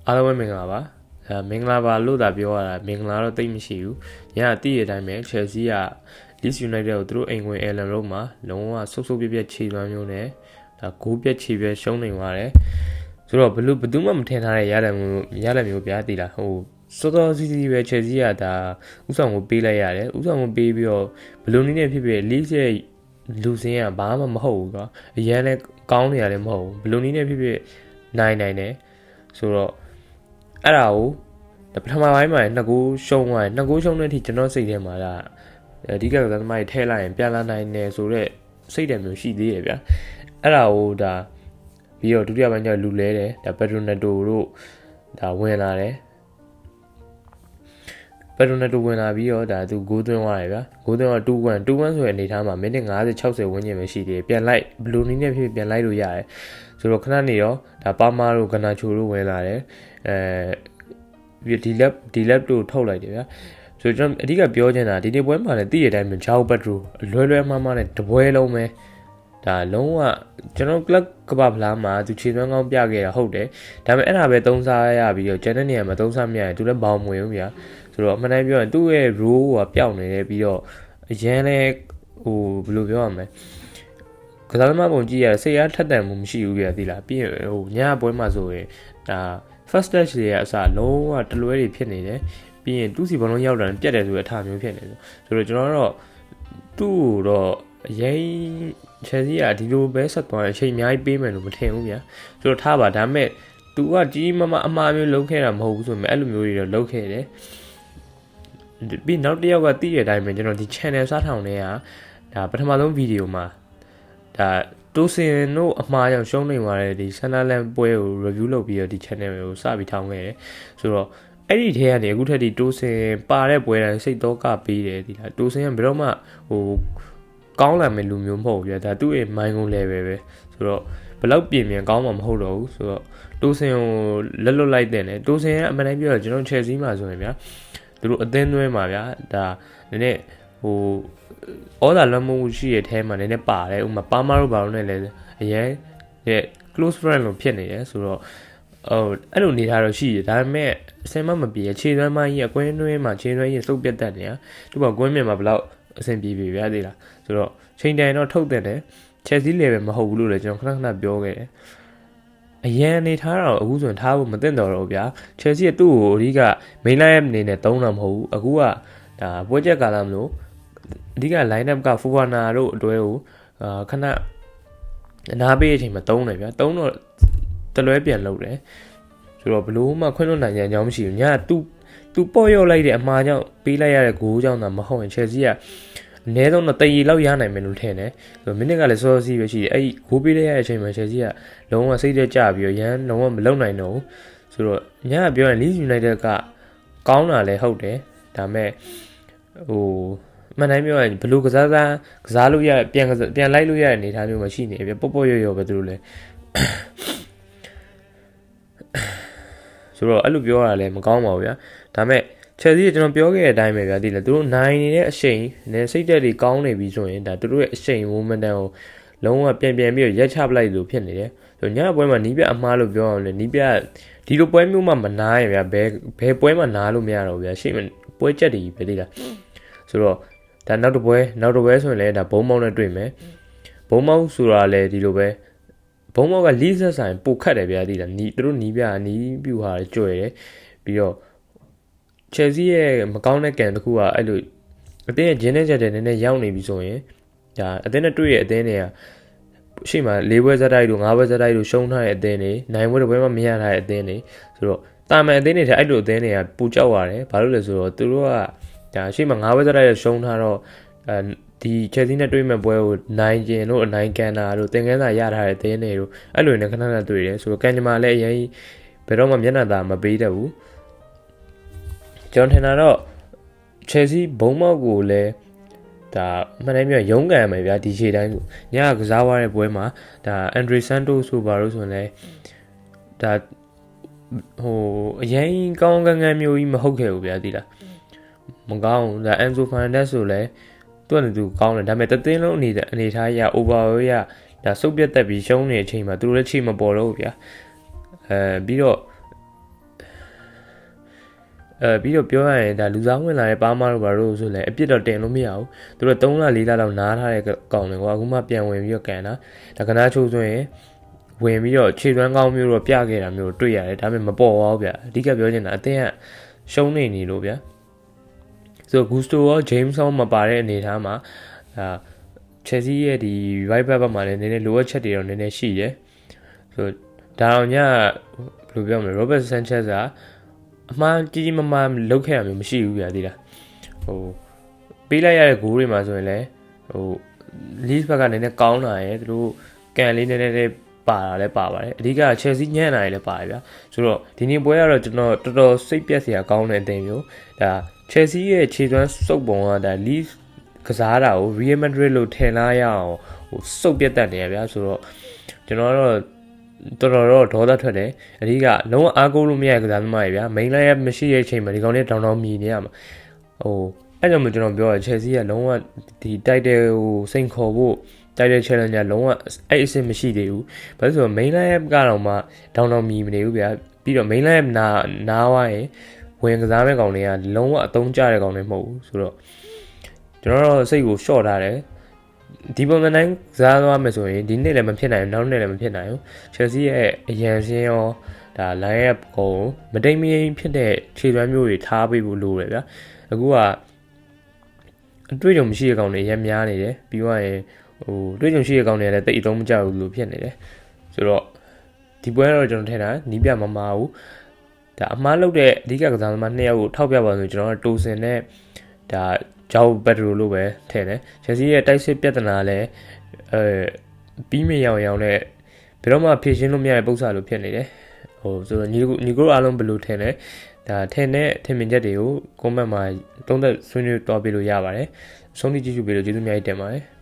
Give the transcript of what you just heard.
အားလုံးပဲမင်္ဂလာပါမင်္ဂလာပါလို့သာပြောရတာမင်္ဂလာတော့တိတ်မရှိဘူးညတည့်ရတိုင်းပဲ Chelsea က Leeds United ကိုသူတို့အိမ်ဝင် Ellen Road မှာလုံးဝဆုပ်ဆုပ်ပြက်ပြက်ခြေသွမ်းမျိုးနဲ့ဒါဂိုးပြက်ခြေပြက်ရှုံးနေသွားတယ်ဆိုတော့ဘယ်သူမှမထင်ထားတဲ့ရတယ်မျိုးဗျာတည်လားဟိုစောစောစီးစီးပဲ Chelsea ကဒါဥဆောင်ကိုပေးလိုက်ရတယ်ဥဆောင်ကိုပေးပြီးတော့ဘယ်လိုနည်းနဲ့ဖြစ်ဖြစ် Leeds ရဲ့လူစင်းကဘာမှမဟုတ်ဘူးကွာအရန်လဲကောင်းနေရတယ်မဟုတ်ဘူးဘယ်လိုနည်းနဲ့ဖြစ်ဖြစ်နိုင်တယ်ဆိုတော့အဲ့ဒါကိုပထမပိုင်းမှာနှစ်ကိုရှုံးသွားတယ်နှစ်ကိုရှုံးတဲ့အထိကျွန်တော်စိတ်ထဲမှာဒါအဓိကကသမားတွေထဲလိုက်ရင်ပြန်လာနိုင်တယ်ဆိုတော့စိတ်ဓာတ်မျိုးရှိသေးတယ်ဗျာအဲ့ဒါကိုဒါပြီးတော့ဒုတိယပိုင်းကျလူလဲတယ်ဒါပက်ဒရိုနက်တိုတို့ဒါဝင်လာတယ်ပက်ဒရိုနက်တိုဝင်လာပြီးတော့ဒါသူဂိုးသွင်းသွားတယ်ဗျာဂိုးသွင်းတော့2-1ဆိုတဲ့အနေထားမှာမိနစ်50-60ဝန်းကျင်ပဲရှိသေးတယ်ပြန်လိုက်ဘလူးနီးနဲ့ဖြစ်ပြန်လိုက်လို့ရတယ်ဆိုတော့ခဏနေတော့ဒါပါမာတို့ဂနာချိုတို့ဝင်လာတယ်ဒီလက်တို့ထုတ်လိုက်တယ်ဗျာဆိုတော့ကျွန်တော်အဓိကပြောချင်တာဒီနေ့ပွဲမှာလည်းတည့်ရတိုင်းမှာဂျာအိုဘတ်ဒရိုလွယ်မှားနဲ့တပွဲလုံးပဲဒါလုံးဝကျွန်တော်ကလပ်ကဘာဖလားမှာသူခြေသွမ်းကောင်းပြခဲ့တာဟုတ်တယ်ဒါပေမဲ့အဲ့ဒါပဲသုံးစားရပြီးတော့ကျန်တဲ့နေရာမှာသုံးစားမရရင်သူလည်းဘောင်မဝင်ဘူးဗျာဆိုတော့အမှန်တမ်းပြောရင်သူ့ရဲ့ role ကပျောက်နေတယ်ပြီးတော့အရန်လဲဟိုဘယ်လိုပြောရမလဲကစားသမားပုံကြည့်ရစိတ်အားထက်သန်မှုမရှိဘူးဗျာသိလားပြီးရင်ဟိုညပွဲမှာဆိုရင်ဒါ first touch တွေကအစလုံးဝတလွဲတွေဖြစ်နေတယ်ပြီးရင်သူ့စီဘလုံးရောက်တာပြတ်တယ်ဆိုတဲ့အထာမျိုးဖြစ်နေတယ်ဆိုတော့ကျွန်တော်တို့သူ့ကိုတော့အရင် Chelsea ကဒီလိုပဲဆက်သွားရင်အချိန်အများကြီးပေးမယ်လို့မထင်ဘူးဗျာဆိုတော့ထားပါဒါပေမဲ့ तू ကကြီးမအမှားမျိုးလုပ်ခဲ့တာမဟုတ်ဘူးဆိုပေမဲ့အဲ့လိုမျိုးတွေတော့လုပ်ခဲ့တယ်ပြီးနောက်တစ်ယောက်ကသိတဲ့အတိုင်းပဲကျွန်တော်ဒီ channel စားထောင်နေတာဒါပထမဆုံးဗီဒီယိုမှာဒါတိုးစင်တို့အမှားကြောင့်ရှုံးနေသွားတဲ့ဒီ Sunderland ပွဲကို review လုပ်ပြီးတော့ဒီ channel ကိုစပြီးထောင်ခဲ့တယ်ဆိုတော့အဲ့ဒီထဲကနေအခုထက်ဒီတိုးစင်ပါတဲ့ပွဲတိုင်းစိတ်တော့ကပေးတယ်ဒီလားတိုးစင်ကဘယ်တော့မှဟိုကောင်းလာမယ်လူမျိုးမဟုတ်ဘူးပြဒါသူ့ရဲ့ mind ကို level ပဲဆိုတော့ဘယ်လောက်ပြင်ကောင်းမှမဟုတ်တော့ဘူးဆိုတော့တိုးစင်ကိုလက်လွတ်လိုက်တဲ့နဲ့တိုးစင်ကအမှန်တမ်းပြောတော့ကျွန်တော် Chelsea မှာဆိုရင်ဗျာသူတို့အသင်းသွင်းမှာဗျာဒါနည်းနည်းဟိုဩဇာလွှမ်းမိုးမှုရှိတဲ့အဲမှာနည်းနည်းပါတယ်ဥပမာပါမာတို့ဘာလို့လဲအရင်ရဲ့ close friend လို့ဖြစ်နေတယ်ဆိုတော့အဲ့လိုနေထားတော့ရှိတယ်ဒါပေမဲ့အစင်မပြေခြေသွမ်းမကြီးအကွင်းတွင်းမှာခြေသွမ်းကြီးစုပ်ပြတ်တတ်နေတာသူကကွင်းမြင်မှာဘယ်လောက်အဆင်ပြေဗျာသေးလားဆိုတော့ချိန်တိုင်တော့ထုတ်တဲ့တယ် Chelsea level မဟုတ်ဘူးလို့လည်းကျွန်တော်ခဏပြောခဲ့တယ်အရန်နေထားတော့အခုဆိုရင်ထားဖို့မသင့်တော်တော့ဗျာ Chelsea ကသူ့ကိုအဓိက main line အနေနဲ့သုံးတာမဟုတ်ဘူးအခုကဒါပွဲချက်ကာလမလို့အဓိက line up က Fofana တို့အတွဲကိုခဏအနာပေးတဲ့အချိန်မှာသုံးတယ်ဗျာသုံးတော့တလွဲပြန်လုပ်တယ်ဆိုတော့ဘလို့မှခွင့်လွှတ်နိုင်ကြအောင်မရှိဘူးညသူပေါ့ရော့လိုက်တဲ့အမှားကြောင့်ပေးလိုက်ရတဲ့ဂိုးကြောင့်သာမဟုတ်ရင် Chelsea ကအနည်းဆုံးတော့တရီလောက်ရနိုင်မယ်လို့ထင်တယ်ဆိုမိနစ်ကလည်းစောစီးပဲရှိတယ်အဲ့ဒီဂိုးပေးလိုက်ရတဲ့အချိန်မှာ Chelsea ကလုံးဝစိတ်သက်ကြပြီးတော့ရန်လုံးဝမလုံနိုင်တော့ဘူးဆိုတော့ညကပြောရင် Leeds United ကကောင်းတာလည်းဟုတ်တယ်ဒါပေမဲ့ဟိုမှန်တိုင်းပြောရင်ဘလို့ကစားလို့ရပြန်လိုက်လို့ရတဲ့အနေအထားမျိုးမှာရှိနေပြီပေါ့ရော့ပဲသူတို့လည်းဆိုတော့အဲ့လိုပြောရလည်းမကောင်းပါဘူးဗျာဒါပေမဲ့ Chelsea ကကျွန်တော်ပြောခဲ့တဲ့အတိုင်းပဲဗျာဒီလေသူတို့နိုင်နေတဲ့အချိန်နဲ့စိတ်သက်တွေကောင်းနေပြီဆိုရင်ဒါသူတို့ရဲ့အချိန် momentum ကိုလုံးဝပြန်ပြီးတော့ရက်ချပလိုက်လို့ဖြစ်နေတယ်ဆိုညပွဲမှာနီးပြအမှားလို့ပြောအောင်လေနီးပြဒီလိုပွဲမျိုးမှမနာရဗျာဘယ်ပွဲမှနားလို့မရတော့ဗျာရှေ့ပွဲချက်တွေပဲဒီလားဆိုတော့ဒါနောက်တစ်ပွဲဆိုရင်လည်းဒါဘုံမောင်းနဲ့တွေ့မယ်ဘုံမောင်းဆိုတာလည်းဒီလိုပဲဘုံမောင်းကလီးဆက်ဆိုင်ပိုခတ်တယ်ဗျာဒီလားသူတို့နီးပြပြူဟာကြွယ်တယ်ပြီးတော့ Chelsea ရဲ့မကောင်းတဲ့ကံတစ်ခုကအဲ့လိုအသင်းရဲ့ဂျင်းနဲ့ချက်တဲ့နည်းနည်းရောက်နေပြီဆိုရင်ဒါအသင်းနဲ့တွေ့ရဲ့အသင်းတွေကရှေ့မှာ၄ပွဲဇက်တိုက်တို့၅ပွဲဇက်တိုက်တို့ရှုံးထားတဲ့အသင်းတွေနိုင်ပွဲတစ်ပွဲမှမရထားတဲ့အသင်းတွေဆိုတော့တာမန်အသင်းတွေထဲအဲ့လိုအသင်းတွေကပူကြောက်ရတယ်ဘာလို့လဲဆိုတော့သူတို့ကဒါရှေ့မှာ၅ပွဲဇက်တိုက်ရှုံးထားတော့ဒီ Chelsea နဲ့တွေ့မဲ့ပွဲကိုနိုင်ကျင်တို့အနိုင်ကန်တာတို့သင်ခန်းစာရထားတဲ့အသင်းတွေတို့အဲ့လိုနဲ့ခဏတွေ့တယ်ဆိုတော့ကန်ဂျမာလည်းအရင်ဘယ်တော့မှမျက်နှာသာမပေးတတ်ဘူးကျွန်တော်ထင်တာတော့ Chelsea ဘုံမောက်ကိုလည်းဒါမှန်တယ်ပြောရုံးကန်မယ်ဗျာဒီခြေတိုင်းကိုညကစားသွားတဲ့ပွဲမှာဒါ Andre Santos ဆိုပါလို့ဆိုရင်လည်းဒါဟိုအရင်ကောင်းကန်းမျိုးကြီးမဟုတ်ခဲ့ဘူးဗျာဒီလားမကောင်းဒါ Enzo Fernandez ဆိုလည်းသူကလည်းသူကောင်းတယ်ဒါပေမဲ့တသင်းလုံးအနေထားရ over ရဒါစုပ်ပြတ်တက်ပြီးရှုံးနေတဲ့အချိန်မှာသူတို့လည်းချိန်မပေါ်တော့ဘူးဗျာပြီးတော့ ပြီးတော့ပြောရရင်ဒါလူစားဝင်လာတဲ့ပါမားတို့ဘာလို့ဆိုလဲအပြစ်တော့တင်လို့မရဘူးသူတို့3လ4လလောက်နားထားတဲ့ကောင်တွေကွာအခုမှပြန်ဝင်ပြီးတော့ကန်တာဒါကနာချိုးဆိုရင်ဝင်ပြီးတော့ခြေသွမ်းကောင်းမျိုးတော့ပြခဲ့တာမျိုးတွေ့ရတယ်ဒါပေမဲ့မပေါ်ပါဘူးဗျအဓိကပြောချင်တာအသင်းကရှုံးနေလို့ဗျဆိုဂူစတိုရောဂျိမ်းဆောင်မပါတဲ့အနေထားမှာချယ်ဆီရဲ့ဒီ right back ဘက်မှာလည်းနည်းနည်းလိုအပ်ချက်တွေတော့နည်းနည်းရှိတယ်ဆိုဒါအောင်ညဘယ်လိုပြောမလဲ Robert Sanchez ကအမှားကြီးမမားလုပ်ခဲ့ရမျိုးမရှိဘူးဗျာဒီလားပေးလိုက်ရတဲ့ဂိုးတွေမှာဆိုရင်လည်းLeeds ဘက်ကနည်းနည်းကောင်းလာရဲ့သူတို့ကန်လေးနည်းနည်းပါတာလည်းပါပါတယ်အဓိက Chelsea ညံ့လာရင်လည်းပါတယ်ဗျာဆိုတော့ဒီနေ့ပွဲကတော့ကျွန်တော်တော်တော်စိတ်ပြက်စရာကောင်းတဲ့အသင်းမျိုးဒါ Chelsea ရဲ့ခြေသွမ်းစုပ်ပုံကဒါ Leeds ကစားတာကို Real Madrid လို့ထင်လာရအောင်စုပ်ပြတ်တတ်နေရဗျာဆိုတော့ကျွန်တော်တော့တော်ဒေါသထွက်တယ်အဓိကလုံးဝအားကိုးလို့မရတဲ့ကစားသမားတွေဗျာ main line မရှိတဲ့အချိန်မှာဒီကောင်လေးတောင်းမြည်နေရမှာအဲ့ကြောင့်ကျွန်တော်ပြောရ Chelsea ကလုံးဝဒီ title ကိုစိန်ခေါ်ဖို့ title challenge ကလုံးဝအဲ့အဆင့်မရှိသေးဘူးဘာလို့ဆိုတော့ main line ကတော့မှတောင်းမြည်မနေဘူးဗျာပြီးတော့ main line နားဝိုင်းဝင်ကစားမဲ့ကောင်တွေကလုံးဝအသုံးကျတဲ့ကောင်တွေမဟုတ်ဘူးဆိုတော့ကျွန်တော်တို့စိတ်ကို short ထားတယ်ဒီပုံစံတိုင်းစားသွားမယ်ဆိုရင်ဒီနေ့လည်းမဖြစ်နိုင်ဘူးနောက်နေ့လည်းမဖြစ်နိုင်ဘူး Chelsea ရဲ့အရန်စင်းရောဒါ line up ကိုမတိမ်မရင်ဖြစ်တဲ့ခြေသွမ်းမျိုးတွေထားပေးဖို့လိုတယ်ဗျာအခုကအတွေ့အကြုံမရှိတဲ့ကောင်တွေရမ်းများနေတယ်ပြီးတော့ရင်တွေ့အကြုံရှိတဲ့ကောင်တွေလည်းတိတ်အသုံးမကျဘူးလို့ဖြစ်နေတယ်ဆိုတော့ဒီပွဲတော့ကျွန်တော်ထင်တာနီးပြမမာဘူးဒါအမှားလုပ်တဲ့အဓိကကစားသမား2ယောက်ကိုထောက်ပြပါဆိုကျွန်တော်တိုစင်နဲ့ဒါဂျောက်ဘက်ဒရိုလို့ပဲထည့်တယ်။ Chelsea ရဲ့တိုက်စစ်ပြဿနာလည်းပြီးမရောင်နဲ့ဘယ်တော့မှဖြေရှင်းလို့မရတဲ့ပုံစံလိုဖြစ်နေတယ်။ဆိုတော့ညီကိုအားလုံးဘယ်လိုထင်လဲ။ဒါထင်မြင်ချက်တွေကို comment မှာသုံးသပ်ဆွေးနွေးတွားပေးလို့ရပါတယ်။ဆုံးဖြတ်ကြည့်ရှုပေးလို့ကျေးဇူးအများကြီးတင်ပါတယ်။